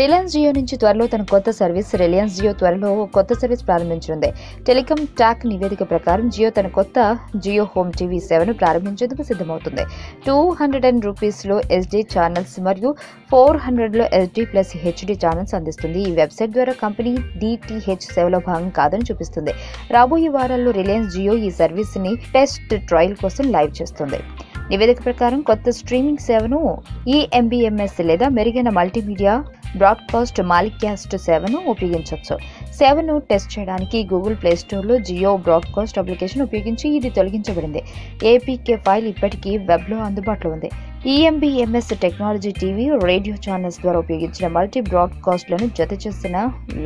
Reliance Jio నుంచి త్వరలో తన కొత్త సర్వీస్ రిలయన్స్ జియో త్వరలో కొత్త సర్వీస్ ప్రారంభించనుంది. టెలికాం టాక్ నివేదిక ప్రకారం జియో తన కొత్త జియో హోమ్ టీవీ సేవను ప్రారంభించేందుకు సిద్ధమవుతుంది. ₹200 SD ఛానల్స్ మరియు $400 SD ప్లస్ HD ఛానల్స్ అందిస్తుంది. ఈ వెబ్సైట్ ద్వారా కంపెనీ DTH సేవలో భాగం కాదని చూపిస్తుంది. రాబోయే వారాల్లో రిలయన్స్ జియో ఈ సర్వీస్ ని టెస్ట్ ట్రయల్ కోసం లైవ్ చేస్తుంది. నివేదిక ప్రకారం కొత్త స్ట్రీమింగ్ సేవను EMBMS లేదా మెరుగైన మల్టీమీడియా బ్రాడ్కాస్ట్ మాలిక్యాస్ట్ సేవను ఉపయోగించవచ్చు. సేవను టెస్ట్ చేయడానికి గూగుల్ ప్లే స్టోర్లో జియో బ్రాడ్కాస్ట్ అప్లికేషన్ ఉపయోగించి ఇది తొలగించబడింది. APK ఫైల్ ఇప్పటికీ వెబ్లో అందుబాటులో ఉంది. EMBMS technology TV, radio channels ద్వారా ఉపయోగించిన మల్టీ బ్రాడ్కాస్ట్లను జత చేసిన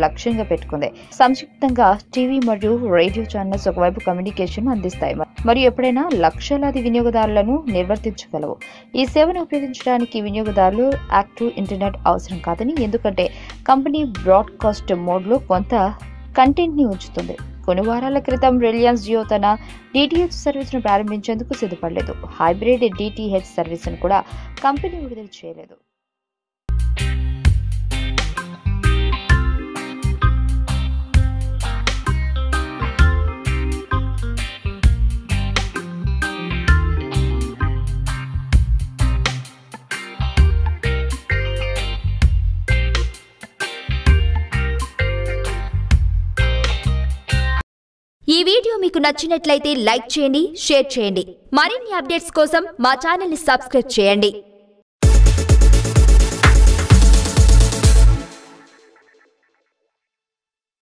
లక్ష్యంగా పెట్టుకుంది. సంక్షిప్తంగా టీవీ మరియు రేడియో ఛానల్స్ ఒకవైపు కమ్యూనికేషన్ అందిస్తాయి మరియు ఎప్పుడైనా లక్షలాది వినియోగదారులను నిర్వర్తించగలవు. ఈ సేవను ఉపయోగించడానికి వినియోగదారులు యాక్టివ్ ఇంటర్నెట్ అవసరం కాదని, ఎందుకంటే కంపెనీ బ్రాడ్కాస్ట్ మోడ్లో కొంత కంటెంట్ ని ఉంచుతుంది. కొన్ని వారాల క్రితం రిలయన్స్ జియో తన DTH సర్వీస్ను ప్రారంభించేందుకు సిద్ధపడలేదు. హైబ్రిడ్ DTH సర్వీస్ను కూడా కంపెనీ విడుదల చేయలేదు. ఈ వీడియో మీకు నచ్చినట్లయితే లైక్ చేయండి, షేర్ చేయండి. మరిన్ని అప్డేట్స్ కోసం మా ఛానల్ ని సబ్స్క్రైబ్ చేయండి.